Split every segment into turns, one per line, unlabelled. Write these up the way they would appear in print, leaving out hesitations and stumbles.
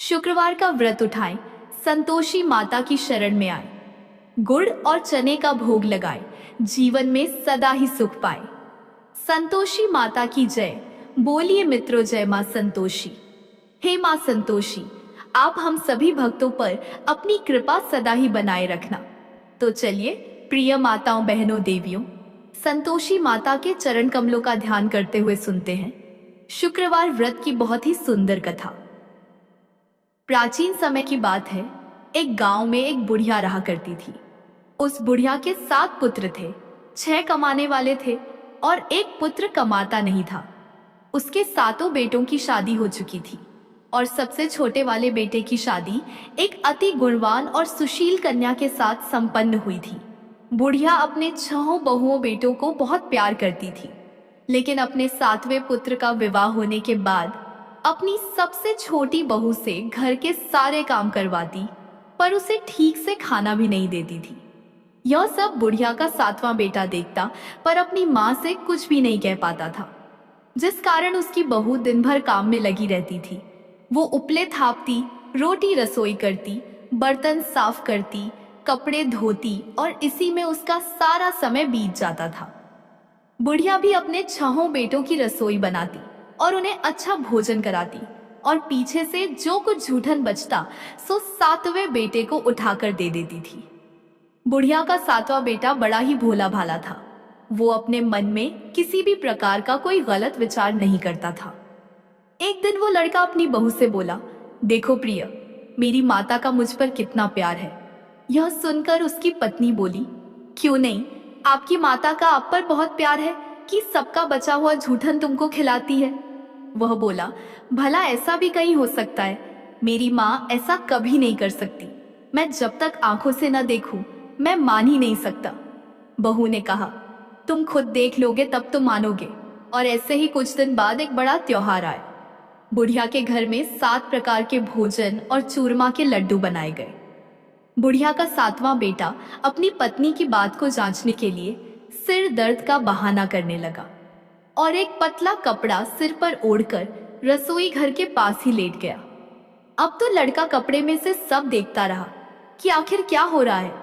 शुक्रवार का व्रत उठाएं, संतोषी माता की शरण में आए, गुड़ और चने का भोग लगाएं, जीवन में सदा ही सुख पाए। संतोषी माता की जय। बोलिए मित्रों, जय मां संतोषी। हे मां संतोषी, आप हम सभी भक्तों पर अपनी कृपा सदा ही बनाए रखना। तो चलिए प्रिय माताओं, बहनों, देवियों, संतोषी माता के चरण कमलों का ध्यान करते हुए सुनते हैं शुक्रवार व्रत की बहुत ही सुंदर कथा। प्राचीन समय की बात है, एक गांव में एक बुढ़िया रहा करती थी। उस बुढ़िया के 7 पुत्र थे। 6 कमाने वाले थे और एक पुत्र कमाता नहीं था। उसके 7 बेटों की शादी हो चुकी थी और सबसे छोटे वाले बेटे की शादी एक अति गुणवान और सुशील कन्या के साथ संपन्न हुई थी। बुढ़िया अपने 6 बहुओं बेटों को बहुत प्यार करती थी, लेकिन अपने 7वें पुत्र का विवाह होने के बाद अपनी सबसे छोटी बहू से घर के सारे काम करवाती, पर उसे ठीक से खाना भी नहीं देती थी। यह सब बुढ़िया का 7वां बेटा देखता, पर अपनी माँ से कुछ भी नहीं कह पाता था, जिस कारण उसकी बहू दिन भर काम में लगी रहती थी। वो उपले थापती, रोटी रसोई करती, बर्तन साफ करती, कपड़े धोती और इसी में उसका सारा समय बीत जाता था। बुढ़िया भी अपने 6 बेटों की रसोई बनाती और उन्हें अच्छा भोजन कराती, और पीछे से जो कुछ जूठन बचता सो 7वें बेटे को उठाकर दे देती थी। बुढ़िया का 7वां बेटा बड़ा ही भोला भाला था। वो अपने मन में किसी भी प्रकार का कोई गलत विचार नहीं करता था। एक दिन वो लड़का अपनी बहू से बोला, देखो प्रिय, मेरी माता का मुझ पर कितना प्यार है। यह सुनकर उसकी पत्नी बोली, क्यों नहीं, आपकी माता का आप पर बहुत प्यार है कि सबका बचा हुआ जूठन तुमको खिलाती है। वह बोला, भला ऐसा भी कहीं हो सकता है? मेरी माँ ऐसा कभी नहीं कर सकती। मैं जब तक आंखों से न देखूं, मैं मान ही नहीं सकता। बहू ने कहा, तुम खुद देख लोगे तब तो मानोगे। और ऐसे ही कुछ दिन बाद एक बड़ा त्योहार आया। बुढ़िया के घर में 7 प्रकार के भोजन और चूरमा के लड्डू बनाए गए। बुढ़िया का 7वां बेटा अपनी पत्नी की बात को जांचने के लिए सिर दर्द का बहाना करने लगा और एक पतला कपड़ा सिर पर ओढ़कर रसोई घर के पास ही लेट गया। अब तो लड़का कपड़े में से सब देखता रहा कि आखिर क्या हो रहा है।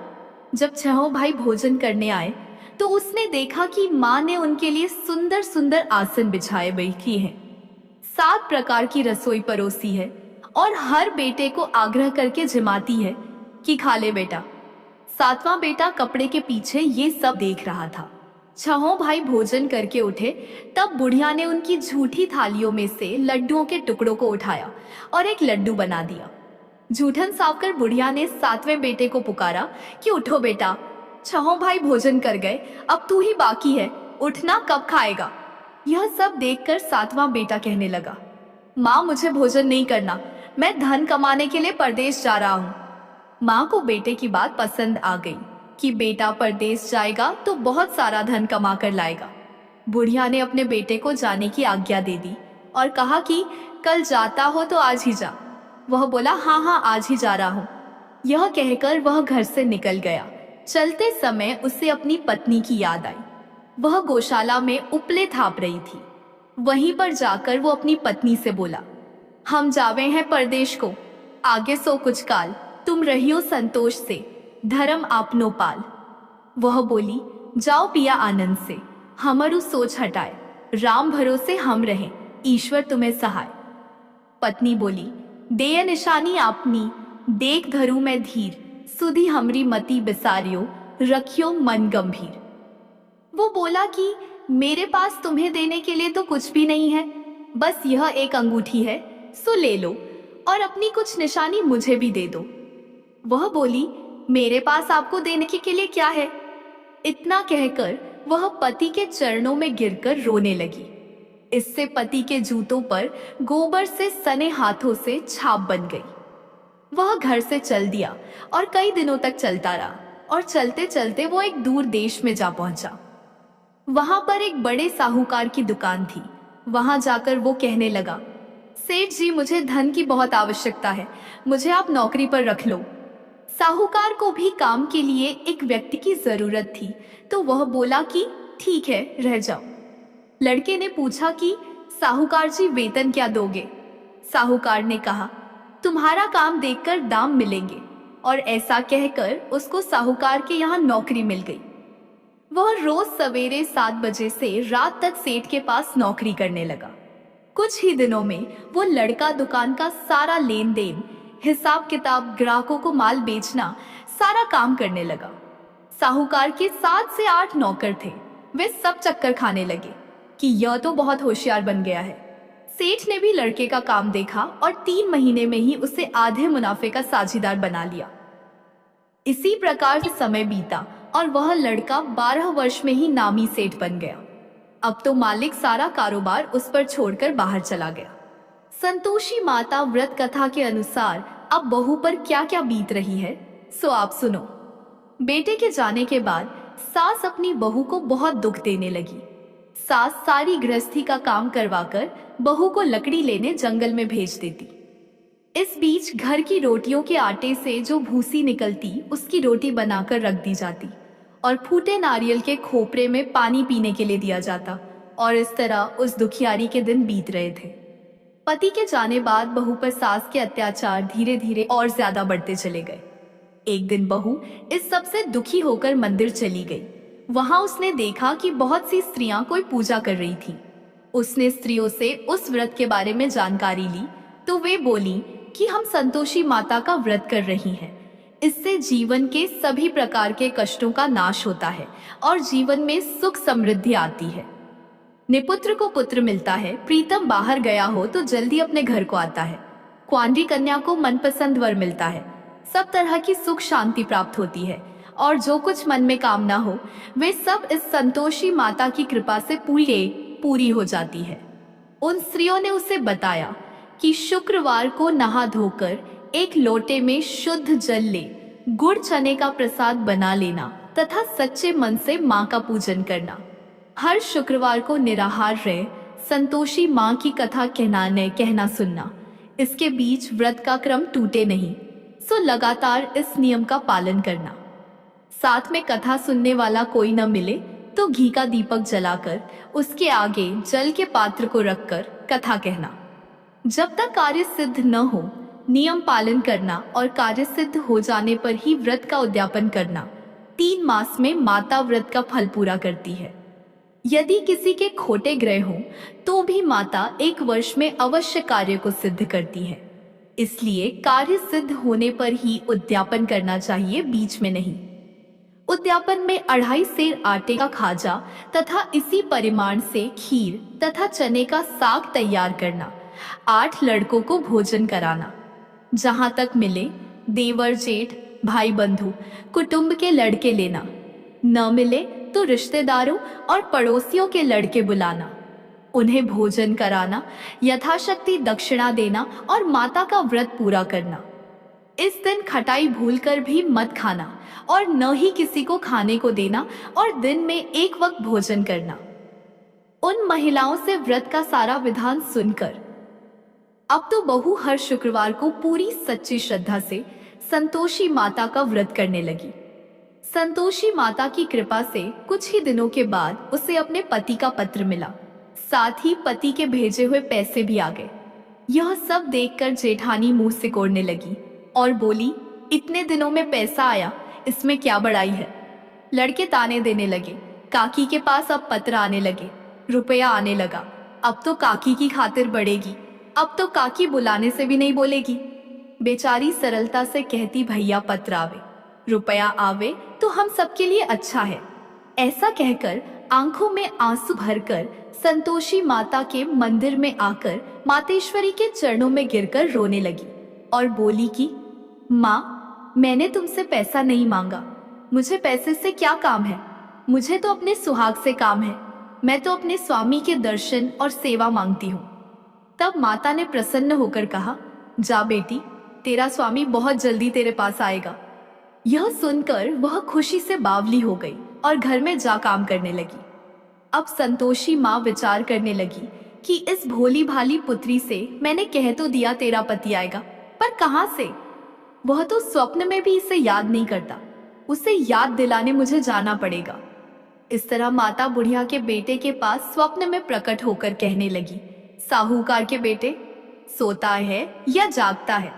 जब 6 भाई भोजन करने आए तो उसने देखा कि माँ ने उनके लिए सुंदर सुंदर आसन बिछाए बैठी हैं, 7 प्रकार की रसोई परोसी है और हर बेटे को आग्रह करके जिमाती है कि खा ले बेटा। 7वां बेटा कपड़े के पीछे ये सब देख रहा था। 6 भाई भोजन करके उठे, तब बुढ़िया ने उनकी झूठी थालियों में से लड्डुओं के टुकड़ों को उठाया और एक लड्डू बना दिया। जूठन साफ कर बुढ़िया ने 7वें बेटे को पुकारा कि उठो बेटा, 6 भाई भोजन कर गए, अब तू ही बाकी है, उठना, कब खाएगा? यह सब देखकर 7वां बेटा कहने लगा, माँ मुझे भोजन नहीं करना, मैं धन कमाने के लिए परदेश जा रहा हूँ। माँ को बेटे की बात पसंद आ गई कि बेटा परदेश जाएगा तो बहुत सारा धन कमा कर लाएगा। बुढ़िया ने अपने बेटे को जाने की आज्ञा दे दी और कहा कि कल जाता हो तो आज ही जा। वह बोला, हाँ हाँ, आज ही जा रहा हूँ। यह कहकर वह घर से निकल गया। चलते समय उसे अपनी पत्नी की याद आई। वह गौशाला में उपले थाप रही थी। वहीं पर जाकर वो अपनी पत्नी से बोला, हम जावे हैं परदेश को, आगे सो कुछ काल, तुम रहियो संतोष से, धर्म आपनो पाल। वह बोली, जाओ पिया आनंद से, हमरु सोच हटाए, राम भरोसे हम रहें, ईश्वर तुम्हें सहाय। पत्नी बोली, देय निशानी आपनी, देख धरू मैं धीर, सुधी हमरी मति बिसारियो, रखियो मन गंभीर। वो बोला कि मेरे पास तुम्हें देने के लिए तो कुछ भी नहीं है, बस यह एक अंगूठी है, सो ले लो और अपनी कुछ निशानी मुझे भी दे दो। वह बोली, मेरे पास आपको देने के लिए क्या है? इतना कहकर वह पति के चरणों में गिरकर रोने लगी। इससे पति के जूतों पर गोबर से सने हाथों से छाप बन गई। वह घर से चल दिया और कई दिनों तक चलता रहा और चलते चलते वो एक दूर देश में जा पहुंचा। वहां पर एक बड़े साहूकार की दुकान थी। वहां जाकर वो कहने लगा, सेठ जी, मुझे धन की बहुत आवश्यकता है, मुझे आप नौकरी पर रख लो। साहूकार को भी काम के लिए एक व्यक्ति की जरूरत थी, तो वह बोला कि ठीक है, रह जाओ। लड़के ने पूछा कि साहूकार जी, वेतन क्या दोगे? साहूकार ने कहा, तुम्हारा काम देखकर दाम मिलेंगे। और ऐसा कहकर उसको साहूकार के यहाँ नौकरी मिल गई। वह रोज सवेरे 7 बजे से रात तक सेठ के पास नौकरी करने लगा। कुछ ही दिनों में वो लड़का दुकान का सारा लेन देन, हिसाब किताब, ग्राहकों को माल बेचना, सारा काम करने लगा। साहूकार के 7 से 8 नौकर थे। वे सब चक्कर खाने लगे कि यह तो बहुत होशियार बन गया है। सेठ ने भी लड़के का काम देखा और 3 महीने में ही उसे आधे मुनाफे का साझीदार बना लिया। इसी प्रकार से समय बीता और वह लड़का 12 वर्ष में ही नामी सेठ बन गया। अब तो मालिक सारा कारोबार उस पर छोड़कर बाहर चला गया। संतोषी माता व्रत कथा के अनुसार अब बहू पर क्या क्या बीत रही है, सो आप सुनो। बेटे के जाने के बाद सास अपनी बहू को बहुत दुख देने लगी। सास सारी गृहस्थी का काम करवाकर बहू को लकड़ी लेने जंगल में भेज देती। इस बीच घर की रोटियों के आटे से जो भूसी निकलती उसकी रोटी बनाकर रख दी जाती और फूटे नारियल के खोपरे में पानी पीने के लिए दिया जाता। और इस तरह उस दुखियारी के दिन बीत रहे थे। पति के जाने बाद बहू पर सास के अत्याचार धीरे धीरे और ज्यादा बढ़ते चले गए। एक दिन बहू इस सब से दुखी होकर मंदिर चली गई। वहां उसने देखा कि बहुत सी स्त्रियां कोई पूजा कर रही थी। उसने स्त्रियों से उस व्रत के बारे में जानकारी ली तो वे बोली कि हम संतोषी माता का व्रत कर रही हैं। इससे जीवन के सभी प्रकार के कष्टों का नाश होता है और जीवन में सुख समृद्धि आती है। निपुत्र को पुत्र मिलता है, प्रीतम बाहर गया हो तो जल्दी अपने घर को आता है, कुंवारी कन्या को मनपसंद वर मिलता है, सब तरह की सुख शांति प्राप्त होती है और जो कुछ मन में कामना हो वे सब इस संतोषी माता की कृपा से पूरी हो जाती है। उन स्त्रियों ने उसे बताया कि शुक्रवार को नहा धोकर एक लोटे में शुद्ध जल ले, गुड़ चने का प्रसाद बना लेना तथा सच्चे मन से माँ का पूजन करना। हर शुक्रवार को निराहार रह संतोषी माँ की कथा कहना सुनना। इसके बीच व्रत का क्रम टूटे नहीं, सो लगातार इस नियम का पालन करना। साथ में कथा सुनने वाला कोई न मिले तो घी का दीपक जलाकर उसके आगे जल के पात्र को रखकर कथा कहना। जब तक कार्य सिद्ध न हो नियम पालन करना और कार्य सिद्ध हो जाने पर ही व्रत का उद्यापन करना। 3 मास में माता व्रत का फल पूरा करती है। यदि किसी के खोटे ग्रह हो तो भी माता 1 वर्ष में अवश्य कार्य को सिद्ध करती है। इसलिए कार्य सिद्ध होने पर ही उद्यापन करना चाहिए, बीच में नहीं। उद्यापन में 2.5 सेर आटे का खाजा तथा इसी परिमाण से खीर तथा चने का साग तैयार करना। 8 लड़कों को भोजन कराना। जहां तक मिले देवर जेठ भाई बंधु कुटुंब के लड़के लेना, न मिले तो रिश्तेदारों और पड़ोसियों के लड़के बुलाना, उन्हें भोजन कराना, यथाशक्ति दक्षिणा देना और माता का व्रत पूरा करना। इस दिन खटाई भूलकर भी मत खाना और न ही किसी को खाने को देना और दिन में 1 वक्त भोजन करना। उन महिलाओं से व्रत का सारा विधान सुनकर अब तो बहू हर शुक्रवार को पूरी सच्ची श्रद्धा से संतोषी माता का व्रत करने लगी। संतोषी माता की कृपा से कुछ ही दिनों के बाद उसे अपने पति का पत्र मिला, साथ ही पति के भेजे हुए पैसे भी आ गए। यह सब देखकर जेठानी मुंह सिकोड़ने लगी और बोली, इतने दिनों में पैसा आया, इसमें क्या बड़ाई है। लड़के ताने देने लगे। काकी के पास अब पत्र आने लगे, रुपया आने लगा। अब तो काकी की खातिर बढ़ेगी, अब तो काकी बुलाने से भी नहीं बोलेगी। बेचारी सरलता से कहती, भैया पत्र आवे, रुपया आवे तो हम सबके लिए अच्छा है। ऐसा कहकर आंखों में आंसू भरकर संतोषी माता के मंदिर में आकर मातेश्वरी के चरणों में गिरकर रोने लगी और बोली कि माँ, मैंने तुमसे पैसा नहीं मांगा, मुझे पैसे से क्या काम है, मुझे तो अपने सुहाग से काम है, मैं तो अपने स्वामी के दर्शन और सेवा मांगती हूँ। तब माता ने प्रसन्न होकर कहा, जा बेटी, तेरा स्वामी बहुत जल्दी तेरे पास आएगा। यह सुनकर वह खुशी से बावली हो गई और घर में जा काम करने लगी। अब संतोषी माँ विचार करने लगी कि इस भोली भाली पुत्री से मैंने कह तो दिया तेरा पति आएगा, पर कहाँ से? वह तो स्वप्न में भी इसे याद नहीं करता, उसे याद दिलाने मुझे जाना पड़ेगा। इस तरह माता बुढ़िया के बेटे के पास स्वप्न में प्रकट होकर कहने लगी, साहूकार के बेटे, सोता है या जागता है?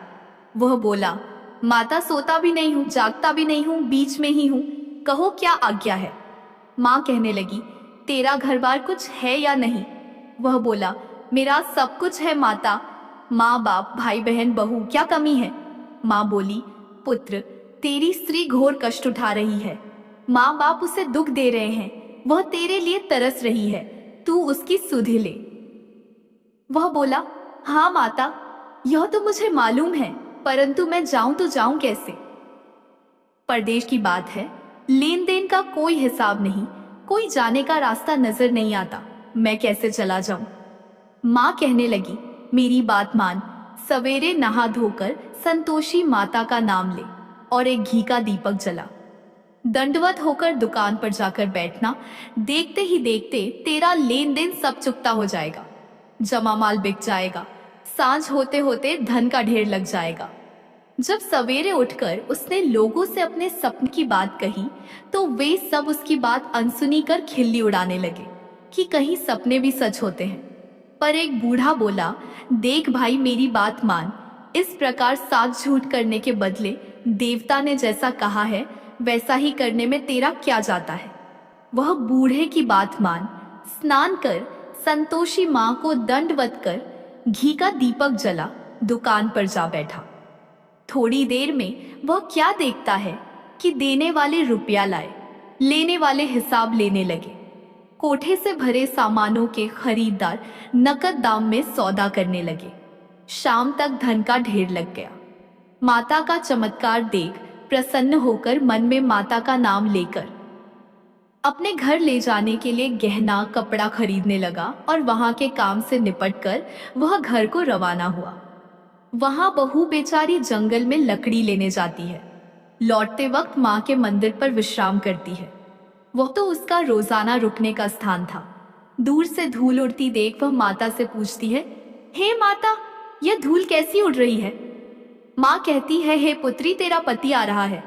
वह बोला, माता सोता भी नहीं हूँ, जागता भी नहीं हूँ, बीच में ही हूँ, कहो क्या आज्ञा है। माँ कहने लगी, तेरा घर बार कुछ है या नहीं। वह बोला, मेरा सब कुछ है माता, माँ बाप भाई बहन बहू, क्या कमी है। माँ बोली, पुत्र, तेरी स्त्री घोर कष्ट उठा रही है, माँ बाप उसे दुख दे रहे हैं, वह तेरे लिए तरस रही है, तू उसकी सुध ले। वह बोला, हाँ माता, यह तो मुझे मालूम है, परंतु मैं जाऊं तो जाऊं कैसे। परदेश की बात है, लेन देन का कोई हिसाब नहीं, कोई जाने का रास्ता नजर नहीं आता, मैं कैसे चला जाऊं। माँ कहने लगी, मेरी बात मान, सवेरे नहा धोकर संतोषी माता का नाम ले और एक घी का दीपक जला। दंडवत होकर दुकान पर जाकर बैठना, देखते ही देखते तेरा लेन देन सब चुकता हो जाएगा, जमा माल बिक जाएगा, सांझ होते होते धन का ढेर लग जाएगा। जब सवेरे उठकर उसने लोगों से अपने सपने की बात कही तो वे सब उसकी बात अनसुनी कर खिल्ली उड़ाने लगे कि कहीं सपने भी सच होते हैं। पर एक बूढ़ा बोला, देख भाई, मेरी बात मान, इस प्रकार साथ झूठ करने के बदले देवता ने जैसा कहा है वैसा ही करने में तेरा क्या जाता है। वह बूढ़े की बात मान, स्नान कर संतोषी माँ को दंडवत कर घी का दीपक जला दुकान पर जा बैठा। थोड़ी देर में वह क्या देखता है कि देने वाले रुपया लाए, लेने वाले हिसाब लेने लगे। कोठे से भरे सामानों के खरीदार नकद दाम में सौदा करने लगे। शाम तक धन का ढेर लग गया। माता का चमत्कार देख प्रसन्न होकर मन में माता का नाम लेकर अपने घर ले जाने के लिए गहना कपड़ा खरीदने लगा और वहां के काम से निपटकर वह घर को रवाना हुआ। वहां बहू बेचारी जंगल में लकड़ी लेने जाती है। लौटते वक्त माँ के मंदिर पर विश्राम करती है। वह तो उसका रोजाना रुकने का स्थान था। दूर से धूल उड़ती देख वह माता से पूछती है, हे माता, यह धूल कैसी उड़ रही है। माँ कहती है, हे पुत्री, तेरा पति आ रहा है।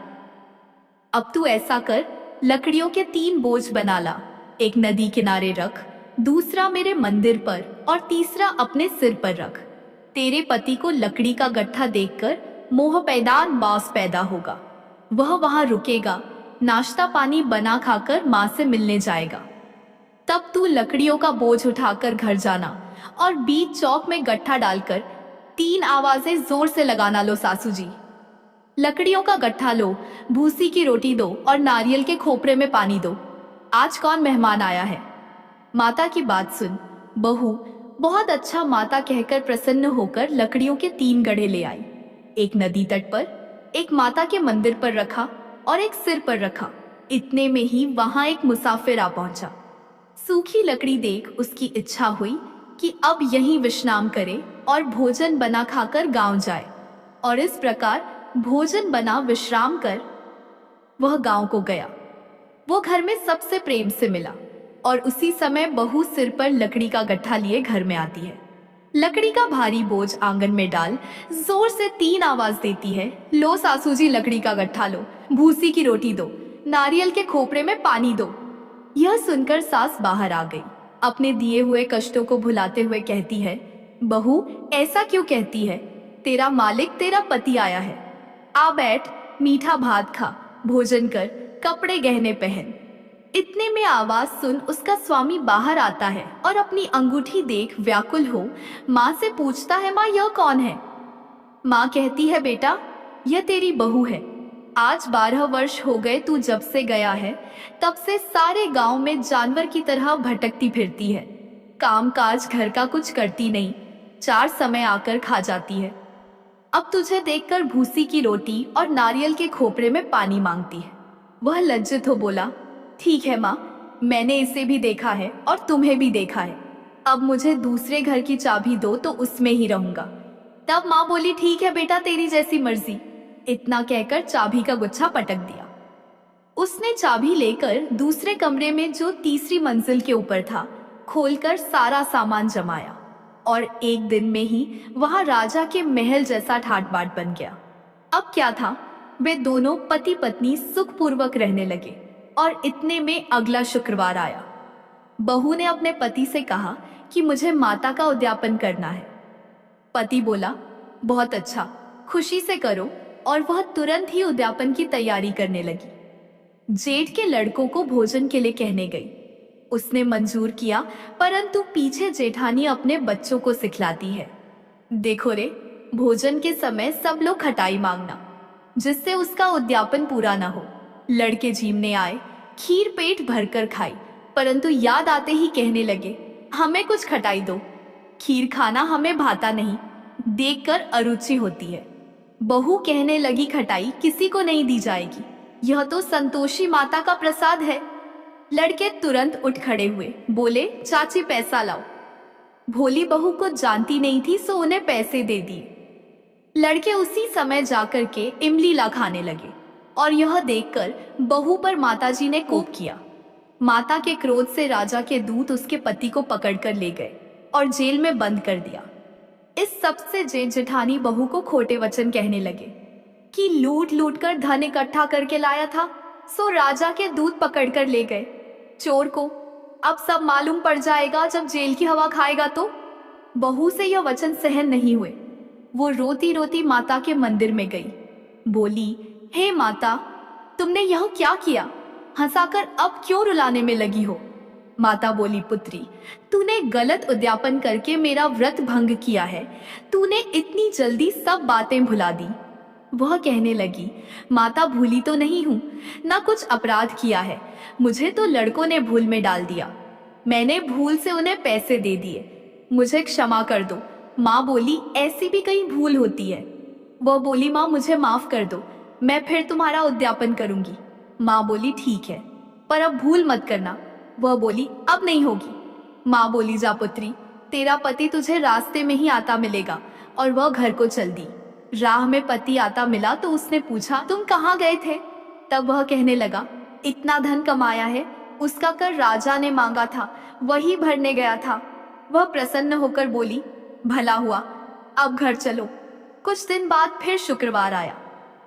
अब तू ऐसा कर, लकड़ियों के 3 बोझ बना ला, एक नदी किनारे रख, दूसरा मेरे मंदिर पर और तीसरा अपने सिर पर रख। तेरे पति को लकड़ी का गट्ठा देखकर मोह पैदान बास पैदा होगा। वह वहां रुकेगा, नाश्ता पानी बना खाकर माँ से मिलने जाएगा। तब तू लकड़ियों का बोझ उठाकर घर जाना और बीच चौक में गट्ठा डालकर 3 आवाजें जोर से लगाना, लो सासू जी। लकड़ियों का गट्ठा लो, भूसी की रोटी दो और नारियल के खोपरे में पानी दो। आज कौन मेहमान आया है। माता की बात सुन बहू बहुत अच्छा माता कहकर प्रसन्न होकर लकड़ियों के 3 गढ़े ले आई। एक नदी तट पर, एक माता के मंदिर पर रखा और एक सिर पर रखा। इतने में ही वहां एक मुसाफिर आ पहुंचा। सूखी लकड़ी देख उसकी इच्छा हुई कि अब यहीं विश्राम करे और भोजन बना खाकर गांव जाए। और इस प्रकार भोजन बना विश्राम कर वह गांव को गया। वो घर में सबसे प्रेम से मिला और उसी समय बहू सिर पर लकड़ी का गट्ठा लिए घर में आती है। लकड़ी का भारी बोझ आंगन में डाल जोर से 3 आवाज देती है, लो सासू जी, लकड़ी का गट्ठा लो, भूसी की रोटी दो, नारियल के खोपरे में पानी दो। यह सुनकर सास बाहर आ गई। अपने दिए हुए कष्टों को भुलाते हुए कहती है, बहू ऐसा क्यों कहती है, तेरा मालिक तेरा पति आया है। आ बैठ, मीठा भात खा, भोजन कर, कपड़े गहने पहन। इतने में आवाज सुन उसका स्वामी बाहर आता है और अपनी अंगूठी देख व्याकुल हो माँ से पूछता है, माँ यह कौन है। माँ कहती है, बेटा यह तेरी बहू है। आज 12 वर्ष हो गए तू जब से गया है, तब से सारे गांव में जानवर की तरह भटकती फिरती है। काम काज घर का कुछ करती नहीं, 4 समय आकर खा जाती है। अब तुझे देखकर भूसी की रोटी और नारियल के खोपरे में पानी मांगती है। वह लज्जित हो बोला, ठीक है माँ, मैंने इसे भी देखा है और तुम्हें भी देखा है। अब मुझे दूसरे घर की चाबी दो तो उसमें ही रहूंगा। तब माँ बोली, ठीक है बेटा, तेरी जैसी मर्जी। इतना कहकर चाबी का गुच्छा पटक दिया। उसने चाबी लेकर दूसरे कमरे में जो तीसरी मंजिल के ऊपर था खोलकर सारा सामान जमाया और एक दिन में ही वहां राजा के महल जैसा ठाट बाट बन गया। अब क्या था, वे दोनों पति पत्नी सुखपूर्वक रहने लगे। और इतने में अगला शुक्रवार आया। बहू ने अपने पति से कहा कि मुझे माता का उद्यापन करना है। पति बोला, बहुत अच्छा, खुशी से करो। और वह तुरंत ही उद्यापन की तैयारी करने लगी। जेठ के लड़कों को भोजन के लिए कहने गई। उसने मंजूर किया, परंतु पीछे जेठानी अपने बच्चों को सिखलाती है, देखो रे, भोजन के समय सब लोग खटाई मांगना, जिससे उसका उद्यापन पूरा ना हो। लड़के झीमने आए, खीर पेट भरकर खाई, परंतु याद आते ही कहने लगे, हमें कुछ खटाई दो, खीर खाना हमें भाता नहीं, देखकर अरुचि होती है। बहू कहने लगी, खटाई किसी को नहीं दी जाएगी, यह तो संतोषी माता का प्रसाद है। लड़के तुरंत उठ खड़े हुए, बोले, चाची पैसा लाओ। भोली बहू को जानती नहीं थी, सो उन्हें पैसे दे दिए। लड़के उसी समय जाकर के इमली ला खाने लगे और यह देखकर बहू पर माताजी ने कोप किया। माता के क्रोध से राजा के दूत उसके पति को पकड़कर ले गए और जेल में बंद कर दिया। इस सबसे जेठ जेठानी बहू को खोटे वचन कहने लगे कि लूट लूट कर धन इकट्ठा करके लाया था, सो राजा के दूत पकड़कर ले गए। चोर को अब सब मालूम पड़ जाएगा जब जेल की हवा खाएगा तो। बहू से यह वचन सहन नहीं हुए। वो रोती रोती माता के मंदिर में गई। बोली, हे माता, तुमने यह क्या किया? हंसाकर अब क्यों रुलाने में लगी हो? माता बोली, पुत्री, तूने गलत उद्यापन करके मेरा व्रत भंग किया है। तूने इतनी जल्दी सब बातें भुला दी। वह कहने लगी, माता, भूली तो नहीं हूँ, ना कुछ अपराध किया है, मुझे तो लड़कों ने भूल में डाल दिया। मैंने भूल से उन्हें पैसे दे दिए, मुझे क्षमा कर दो। माँ बोली, ऐसी भी कहीं भूल होती है? वह बोली, माँ मुझे माफ कर दो, मैं फिर तुम्हारा उद्यापन करूंगी। माँ बोली, ठीक है, पर अब भूल मत करना। वह बोली, अब नहीं होगी। माँ बोली, जा पुत्री, तेरा पति तुझे रास्ते में ही आता मिलेगा। और वह घर को चल दी। राह में पति आता मिला तो उसने पूछा, तुम कहाँ गए थे? तब वह कहने लगा, इतना धन कमाया है, उसका कर राजा ने मांगा था, वही भरने गया था। वह प्रसन्न होकर बोली, भला हुआ, अब घर चलो। कुछ दिन बाद फिर शुक्रवार आया।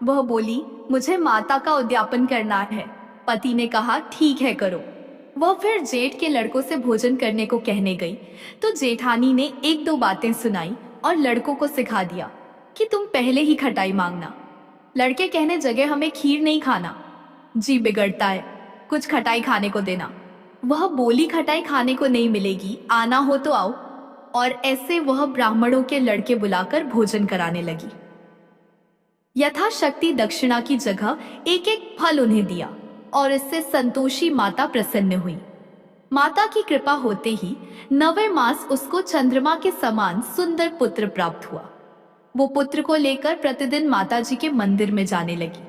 वह बोली, मुझे माता का उद्यापन करना है। पति ने कहा, ठीक है, करो। वह फिर जेठ के लड़कों से भोजन करने को कहने गई तो जेठानी ने एक दो बातें सुनाई और लड़कों को सिखा दिया कि तुम पहले ही खटाई मांगना। लड़के कहने जगह, हमें खीर नहीं खाना, जी बिगड़ता है, कुछ खटाई खाने को देना। वह बोली, खटाई खाने को नहीं मिलेगी, आना हो तो आओ। और ऐसे वह ब्राह्मणों के लड़के बुलाकर भोजन कराने लगी। यथाशक्ति दक्षिणा की जगह एक एक फल उन्हें दिया और इससे संतोषी माता प्रसन्न हुई। माता की कृपा होते ही 9वें मास उसको चंद्रमा के समान सुंदर पुत्र प्राप्त हुआ। वो पुत्र को लेकर प्रतिदिन माताजी के मंदिर में जाने लगी।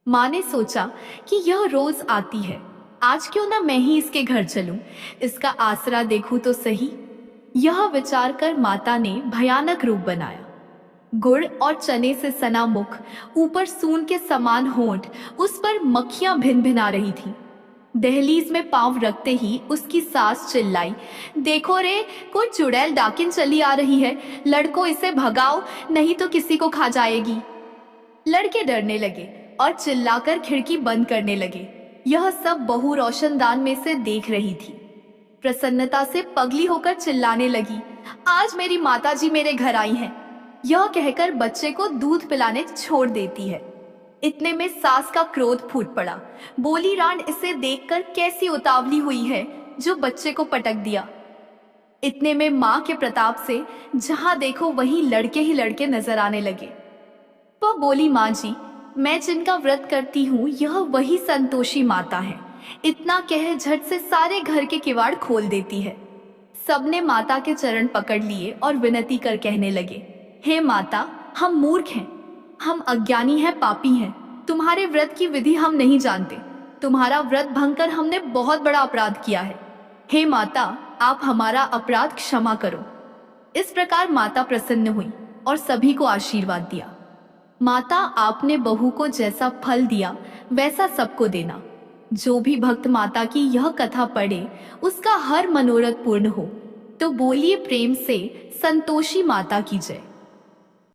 माँ ने सोचा कि यह रोज आती है, आज क्यों ना मैं ही इसके घर चलूं, इसका आसरा देखूं तो सही। यह विचार कर माता ने भयानक रूप बनाया। गुड़ और चने से सना मुख, ऊपर सून के समान होंठ, उस पर मक्खियां भिन भिना रही थी। दहलीज में पांव रखते ही उसकी सास चिल्लाई, देखो रे, कोई चुड़ैल डाकिन चली आ रही है, लड़कों इसे भगाओ, नहीं तो किसी को खा जाएगी। लड़के डरने लगे और चिल्लाकर खिड़की बंद करने लगे। यह सब बहू रोशनदान में से देख रही थी। प्रसन्नता से पगली होकर चिल्लाने लगी, आज मेरी माताजी मेरे घर आई हैं। यह कहकर बच्चे को दूध पिलाने छोड़ देती है। इतने में सास का क्रोध फूट पड़ा। बोली, रांड, इसे देखकर कैसी उतावली हुई है जो बच्चे को पटक दिया। इतने में माँ के प्रताप से जहां देखो वहीं लड़के ही लड़के नजर आने लगे। वह बोली, माँ जी, मैं जिनका व्रत करती हूँ यह वही संतोषी माता है। इतना कह झट से सारे घर के किवाड़ खोल देती है। सबने माता के चरण पकड़ लिए और विनती कर कहने लगे, हे माता, हम मूर्ख हैं, हम अज्ञानी हैं, पापी हैं। तुम्हारे व्रत की विधि हम नहीं जानते। तुम्हारा व्रत भंग कर हमने बहुत बड़ा अपराध किया है। हे माता, आप हमारा अपराध क्षमा करो। इस प्रकार माता प्रसन्न हुई और सभी को आशीर्वाद दिया। माता, आपने बहू को जैसा फल दिया वैसा सबको देना। जो भी भक्त माता की यह कथा पढ़े उसका हर मनोरथ पूर्ण हो। तो बोलिए प्रेम से, संतोषी माता की जय।